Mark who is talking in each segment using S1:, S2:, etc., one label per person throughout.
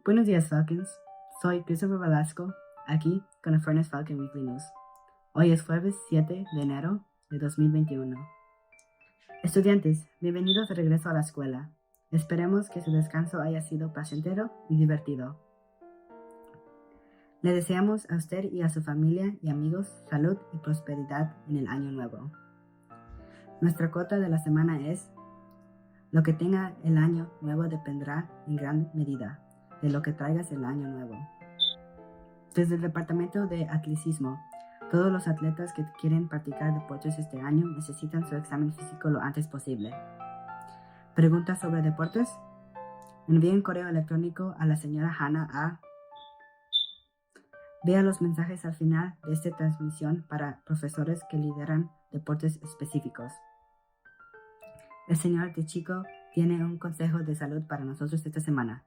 S1: Buenos días, Falcons. Soy Christopher Velasco, aquí con el Morning Falcon Weekly News. Hoy es jueves 7 de enero de 2021. Estudiantes, bienvenidos de regreso a la escuela. Esperemos que su descanso haya sido placentero y divertido. Le deseamos a usted y a su familia y amigos salud y prosperidad en el año nuevo. Nuestra cuota de la semana es: lo que tenga el año nuevo dependerá en gran medida de lo que traigas el año nuevo. Desde el Departamento de Atletismo, todos los atletas que quieren practicar deportes este año necesitan su examen físico lo antes posible. ¿Preguntas sobre deportes? Envíe un correo electrónico a la señora Hannah a... Vea los mensajes al final de esta transmisión para profesores que lideran deportes específicos. El señor DeChico tiene un consejo de salud para nosotros esta semana.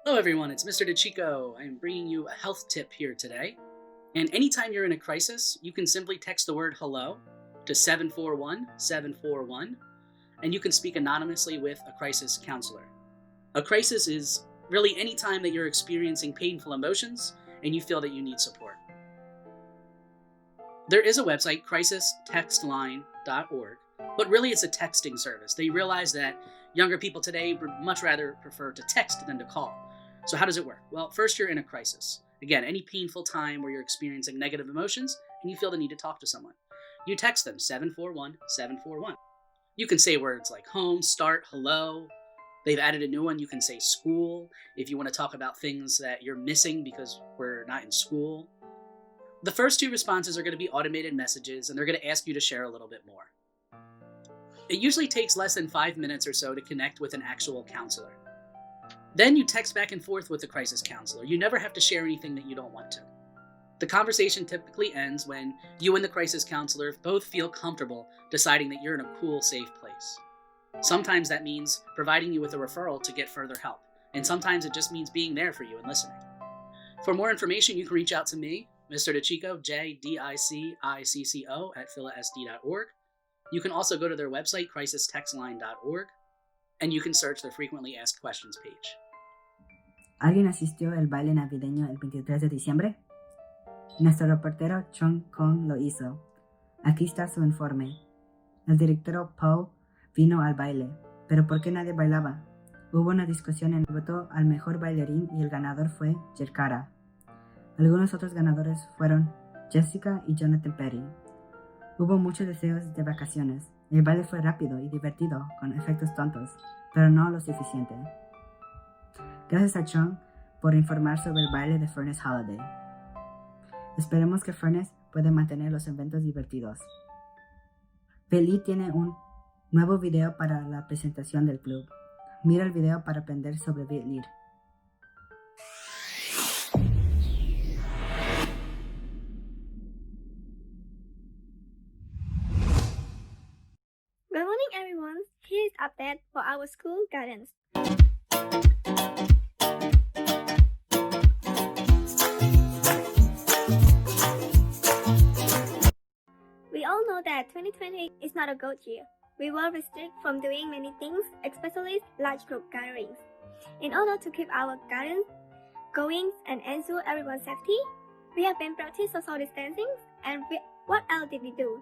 S2: Hello everyone, it's Mr. DeChico. I'm bringing you a health tip here today. And anytime you're in a crisis, you can simply text the word hello to 741-741, and you can speak anonymously with a crisis counselor. A crisis is really any time that you're experiencing painful emotions and you feel that you need support. There is a website, crisistextline.org, but really it's a texting service. They realize that younger people today would much rather prefer to text than to call. So how does it work? Well, first you're in a crisis. Again, any painful time where you're experiencing negative emotions and you feel the need to talk to someone. You text them 741-741. You can say words like home, start, hello. They've added a new one. You can say school if you want to talk about things that you're missing because we're not in school. The first two responses are going to be automated messages, and they're going to ask you to share a little bit more. It usually takes less than 5 minutes or so to connect with an actual counselor. Then you text back and forth with the crisis counselor. You never have to share anything that you don't want to. The conversation typically ends when you and the crisis counselor both feel comfortable deciding that you're in a cool, safe place. Sometimes that means providing you with a referral to get further help, and sometimes it just means being there for you and listening. For more information, you can reach out to me, Mr. DeChico, JDICICCO at philasd.org. You can also go to their website, crisistextline.org, and you can search their frequently asked questions page.
S1: ¿Alguien asistió al baile navideño el 23 de diciembre? Nuestro reportero Chung Kong lo hizo. Aquí está su informe. El director Poe vino al baile, pero ¿por qué nadie bailaba? Hubo una discusión en el voto al mejor bailarín y el ganador fue Jerkara. Algunos otros ganadores fueron Jessica y Jonathan Petty. Hubo muchos deseos de vacaciones. El baile fue rápido y divertido, con efectos tontos, pero no lo suficiente. Gracias a Chung por informar sobre el baile de Furnace Holiday. Esperemos que Furnace pueda mantener los eventos divertidos. Billy tiene un nuevo video para la presentación del club. Mira el video para aprender sobre Billy.
S3: Good morning, everyone. Here is update for our school guidance. We all know that 2020 is not a good year. We were restricted from doing many things, especially large group gatherings. In order to keep our guidance going and ensure everyone's safety, we have been practicing social distancing. And what else did we do?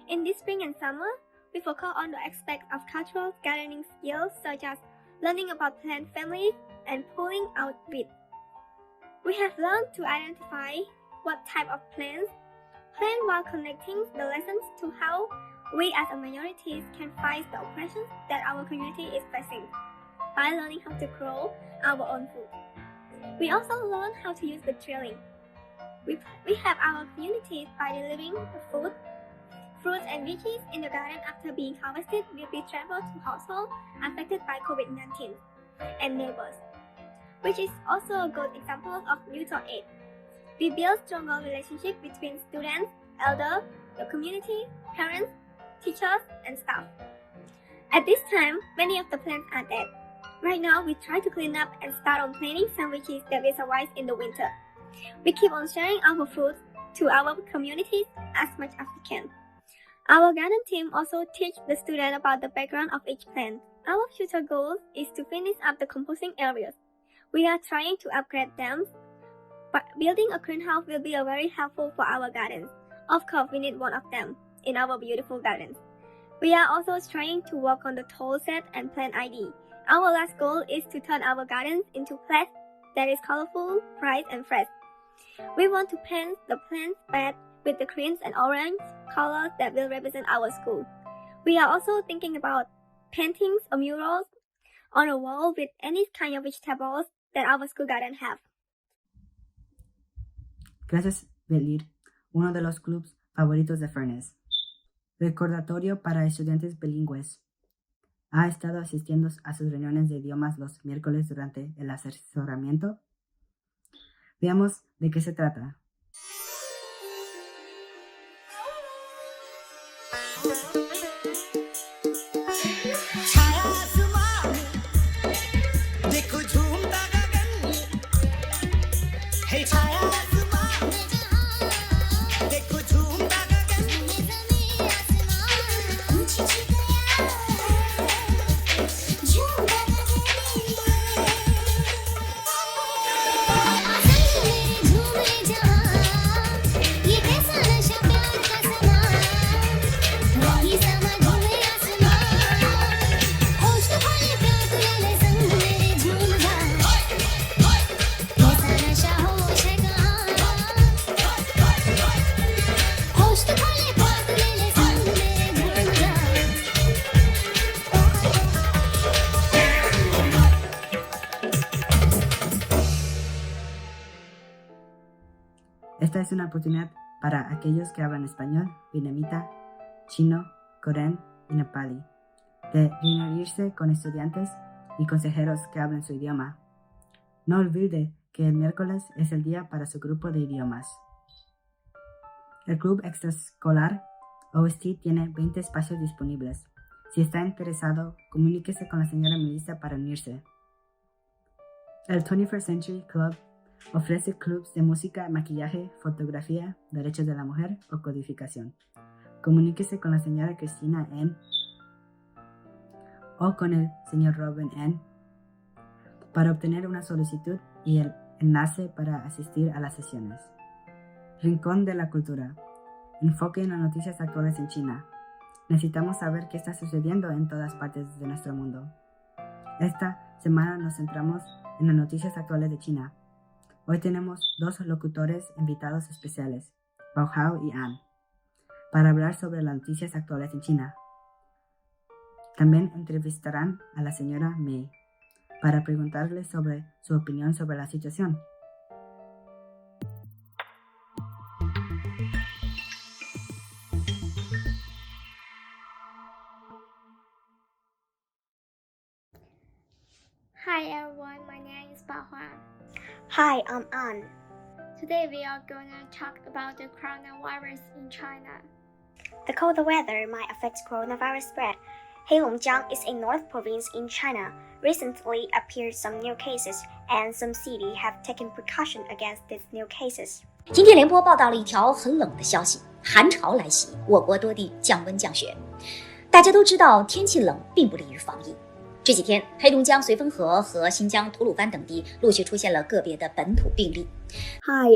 S3: In this spring and summer, we focus on the aspect of cultural gardening skills such as learning about plant families and pulling out weeds. We have learned to identify what type of plants plant while connecting the lessons to how we as a minority can fight the oppressions that our community is facing by learning how to grow our own food. We also learn how to use the drilling. We have our communities by delivering the food, fruits and veggies in the garden after being harvested will be transferred to households affected by COVID-19 and neighbors, which is also a good example of mutual aid. We build stronger relationships between students, elders, the community, parents, teachers, and staff. At this time, many of the plants are dead. Right now, we try to clean up and start on planting sandwiches that will survive in the winter. We keep on sharing our fruits to our communities as much as we can. Our garden team also teach the students about the background of each plant. Our future goal is to finish up the composting areas. We are trying to upgrade them, but building a greenhouse will be very helpful for our gardens. Of course, we need one of them in our beautiful gardens. We are also trying to work on the tool set and plant ID. Our last goal is to turn our gardens into place that is colorful, bright, and fresh. We want to paint the plants bed with the greens and orange colors that will represent our school. We are also thinking about paintings or murals on a wall with any kind of vegetables that our school garden have.
S1: Gracias, Belir, uno de los clubes favoritos de Furnace. Recordatorio para estudiantes bilingües. ¿Ha estado asistiendo a sus reuniones de idiomas los miércoles durante el asesoramiento? Veamos de qué se trata. Esta es una oportunidad para aquellos que hablan español, vietnamita, chino, coreano y nepalí, de reunirse con estudiantes y consejeros que hablan su idioma. No olvide que el miércoles es el día para su grupo de idiomas. El Club Extraescolar OST tiene 20 espacios disponibles. Si está interesado, comuníquese con la señora Melissa para unirse. El 21st Century Club ofrece clubs de música, maquillaje, fotografía, derechos de la mujer o codificación. Comuníquese con la señora Cristina N. o con el señor Robin N. para obtener una solicitud y el enlace para asistir a las sesiones. Rincón de la Cultura. Enfoque en las noticias actuales en China. Necesitamos saber qué está sucediendo en todas partes de nuestro mundo. Esta semana nos centramos en las noticias actuales de China. Hoy tenemos 2 locutores invitados especiales, Bao Hao y Ann, para hablar sobre las noticias actuales en China. También entrevistarán a la señora Mei para preguntarle sobre su opinión sobre la situación.
S3: Hi everyone, my name is Bao Hua.
S4: Hi, I'm An.
S3: Today we are going to talk about the coronavirus in China.
S4: The cold weather might affect coronavirus spread. Heilongjiang is a north province in China. Recently appeared some new cases, and some cities have taken precaution against these new cases.
S5: 今天联播报道了一条很冷的消息，寒潮来袭，我国多地降温降雪。大家都知道，天气冷并不利于防疫。这几天，黑龙江绥芬河和新疆吐鲁番等地陆续出现了个别的本土病例。
S4: Hi,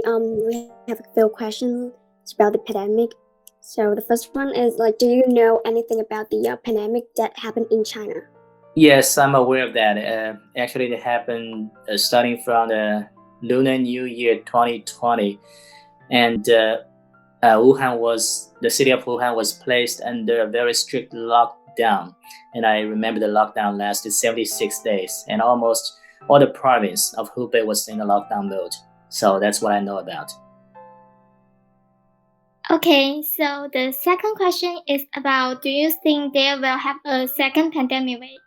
S4: we have a few questions about the pandemic. So the first one is do you know anything about the pandemic that happened in China?
S6: Yes, I'm aware of that. Actually, it happened starting from the Lunar New Year 2020, and the city of Wuhan was placed under a very strict lockdown. And I remember the lockdown lasted 76 days, and almost all the province of Hubei was in a lockdown mode. So that's what I know about.
S3: Okay, so the second question is about, do you think there will have a second pandemic wave?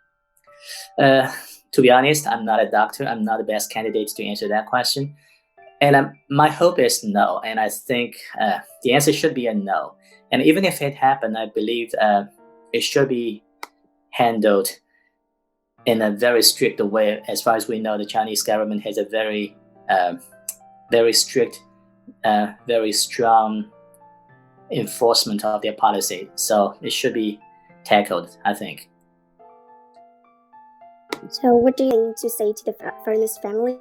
S6: To be honest, I'm not a doctor. I'm not the best candidate to answer that question. And my hope is no. And I think the answer should be a no. And even if it happened, I believe it should be handled in a very strict way. As far as we know, the Chinese government has a very strict, very strong enforcement of their policy. So it should be tackled, I think.
S4: So, what do you need to say to the Furnace family?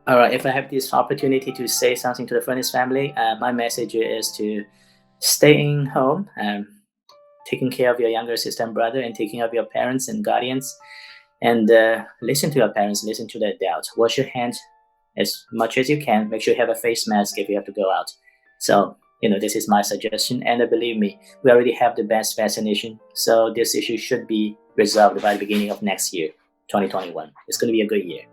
S6: All right, if I have this opportunity to say something to the Furnace family, my message is to staying home, taking care of your younger sister and brother, and taking care of your parents and guardians. And listen to your parents, listen to the adults. Wash your hands as much as you can. Make sure you have a face mask if you have to go out. So, this is my suggestion. And believe me, we already have the best vaccination. So this issue should be resolved by the beginning of next year, 2021. It's going to be a good year.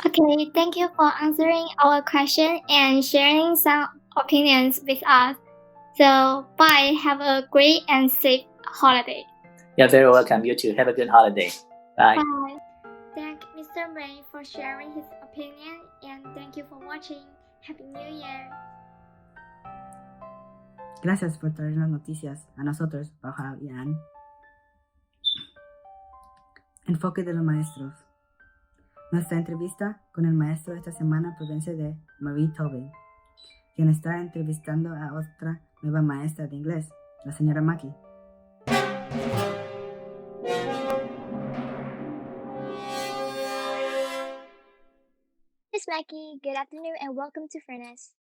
S3: Okay, thank you for answering our question and sharing some opinions with us. So, bye. Have a great and safe holiday.
S6: You're very welcome. You too. Have a good holiday. Bye.
S3: Bye. Thank Mr. Ray for sharing his opinion and thank you for watching. Happy New Year.
S1: Gracias por traernos noticias a nosotros, Bahao y Ann. Enfoque de los maestros. Nuestra entrevista con el maestro esta semana proviene de Marie Tobin, quien está entrevistando a otra nueva maestra de inglés, la señora Maki.
S3: Miss Mackie, good afternoon and welcome to Furnace.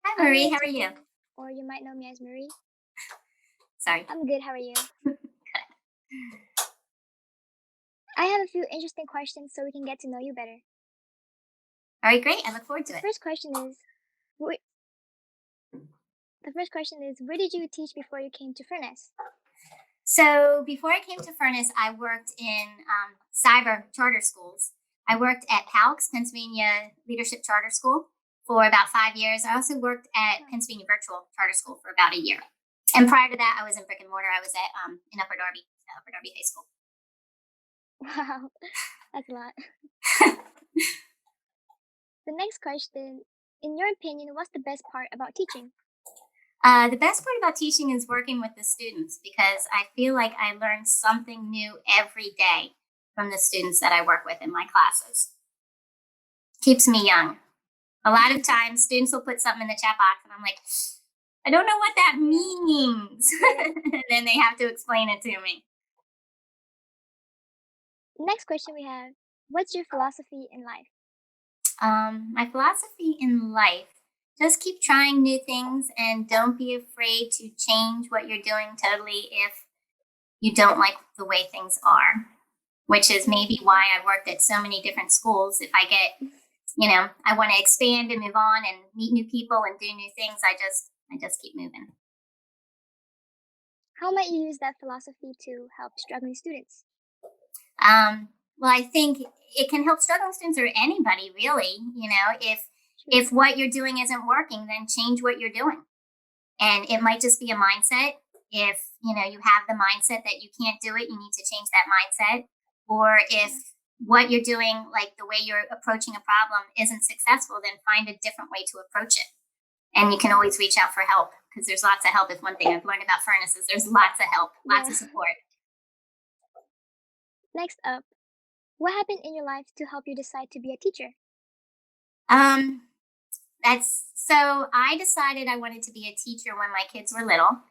S7: Hi, Marie. How are you?
S3: Or you might know me as Marie.
S7: Sorry.
S3: I'm good. How are you?
S7: Good.
S3: I have a few interesting questions so we can get to know you better.
S7: All right, great. I look forward to
S3: The
S7: it.
S3: first question is, where did you teach before you came to Furnace?
S7: So before I came to Furnace, I worked in cyber charter schools. I worked at PALCS, Pennsylvania Leadership Charter School, for about 5 years. I also worked at Pennsylvania Virtual Charter School for about a year. And prior to that, I was in brick and mortar. I was at in Upper Darby High School.
S3: Wow, that's a lot. The next question, in your opinion, what's the best part about teaching?
S7: The best part about teaching is working with the students because I feel like I learn something new every day from the students that I work with in my classes. Keeps me young. A lot of times students will put something in the chat box and I'm like, I don't know what that means. And then they have to explain it to me.
S3: Next question we have, what's your philosophy in life?
S7: My philosophy in life, just keep trying new things and don't be afraid to change what you're doing totally if you don't like the way things are, which is maybe why I worked at so many different schools. If I get, I want to expand and move on and meet new people and do new things, I just keep moving.
S3: How might you use that philosophy to help struggling students?
S7: Well, I think it can help struggling students or anybody really. If what you're doing isn't working, then change what you're doing. And it might just be a mindset. If, you have the mindset that you can't do it, you need to change that mindset. Or if what you're doing, like the way you're approaching a problem isn't successful, then find a different way to approach it. And you can always reach out for help because there's lots of help. If one thing I've learned about Furnace is there's lots of help, lots of support.
S3: Next up, what happened in your life to help you decide to be a teacher?
S7: So I decided I wanted to be a teacher when my kids were little.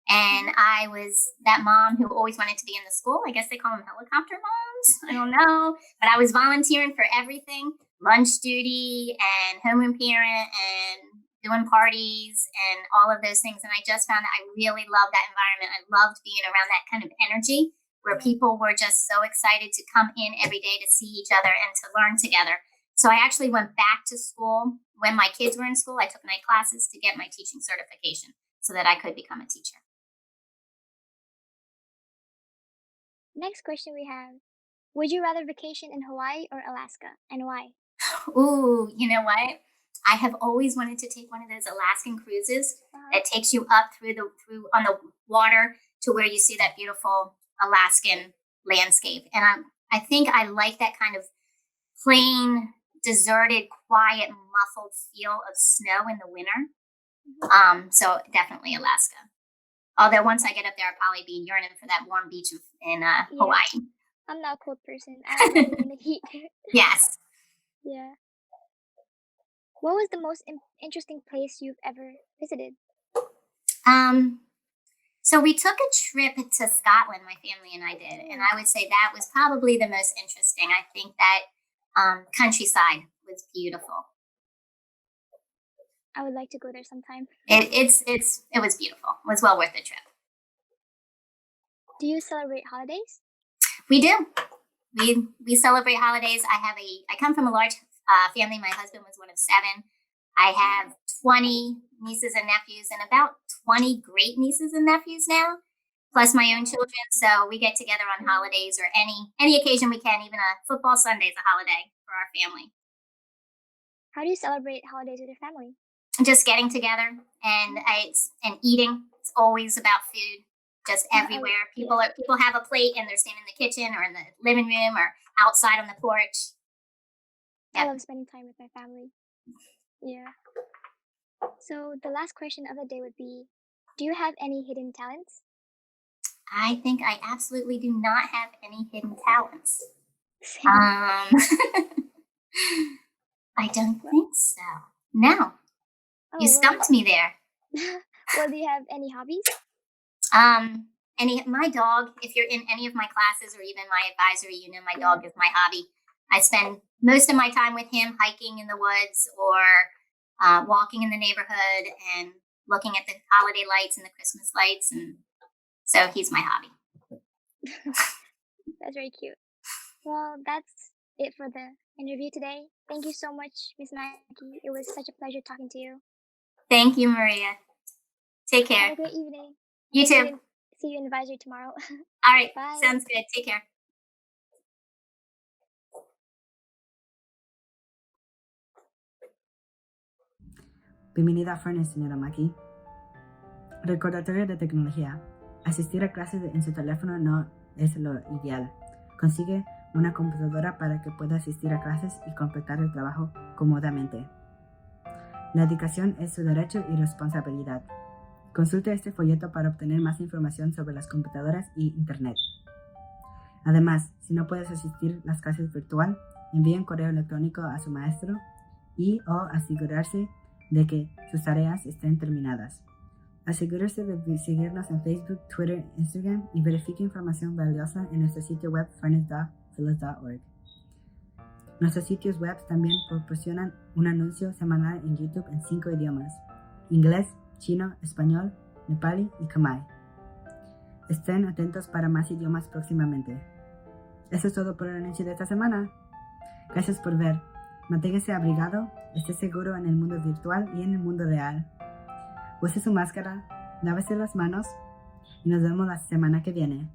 S7: And I was that mom who always wanted to be in the school. I guess they call them helicopter moms. I don't know. But I was volunteering for everything, lunch duty and homeroom parent and doing parties and all of those things. And I just found that I really loved that environment. I loved being around that kind of energy where people were just so excited to come in every day to see each other and to learn together. So I actually went back to school when my kids were in school. I took night classes to get my teaching certification so that I could become a teacher.
S3: Next question we have, would you rather vacation in Hawaii or Alaska, and why?
S7: Ooh, you know what? I have always wanted to take one of those Alaskan cruises that takes you up through on the water to where you see that beautiful Alaskan landscape. And I think I like that kind of plain, deserted, quiet, muffled feel of snow in the winter. So definitely Alaska. Although once I get up there, I'll probably be yearning for that warm beach in Hawaii.
S3: I'm not a cold person. I like in the heat.
S7: Yes.
S3: Yeah. What was the most interesting place you've ever visited?
S7: So we took a trip to Scotland, my family and I did, and I would say that was probably the most interesting. I think that countryside was beautiful.
S3: I would like to go there sometime.
S7: It was beautiful. It was well worth the trip.
S3: Do you celebrate holidays?
S7: We do. We celebrate holidays. I come from a large family. My husband was one of 7. I have 20 nieces and nephews and about 20 great nieces and nephews now, plus my own children. So we get together on holidays or any occasion we can. Even a football Sunday is a holiday for our family.
S3: How do you celebrate holidays with your family?
S7: Just getting together and eating. It's always about food. Just everywhere. People have a plate and they're standing in the kitchen or in the living room or outside on the porch.
S3: I love spending time with my family. Yeah. So the last question of the day would be, do you have any hidden talents?
S7: I think I absolutely do not have any hidden talents.
S3: Same.
S7: I don't think so. No. You stumped me there.
S3: Well, do you have any hobbies?
S7: My dog, if you're in any of my classes or even my advisory unit, my dog is my hobby. I spend most of my time with him hiking in the woods or walking in the neighborhood and looking at the holiday lights and the Christmas lights. And so he's my hobby.
S3: That's very cute. Well, that's it for the interview today. Thank you so much, Miss Maggie. It was such a pleasure talking to you.
S7: Thank you, Maria. Take care.
S3: Have a great evening.
S7: You too.
S3: See you in advisory tomorrow.
S7: All right.
S3: Bye.
S7: Sounds good. Take care.
S1: Bienvenida a Furnace, señora Maki. Recordatorio de tecnología. Asistir a clases en su teléfono no es lo ideal. Consigue una computadora para que pueda asistir a clases y completar el trabajo cómodamente. La educación es su derecho y responsabilidad. Consulte este folleto para obtener más información sobre las computadoras y Internet. Además, si no puedes asistir a las clases virtual, envíe un correo electrónico a su maestro o asegurarse de que sus tareas estén terminadas. Asegúrese de seguirnos en Facebook, Twitter, Instagram y verifique información valiosa en nuestro sitio web furnace.phyllis.org. Nuestros sitios web también proporcionan un anuncio semanal en YouTube en 5 idiomas: inglés, chino, español, nepalí y khmer. Estén atentos para más idiomas próximamente. Eso es todo por el anuncio de esta semana. Gracias por ver. Manténgase abrigado, esté seguro en el mundo virtual y en el mundo real. Use su máscara, lávese las manos y nos vemos la semana que viene.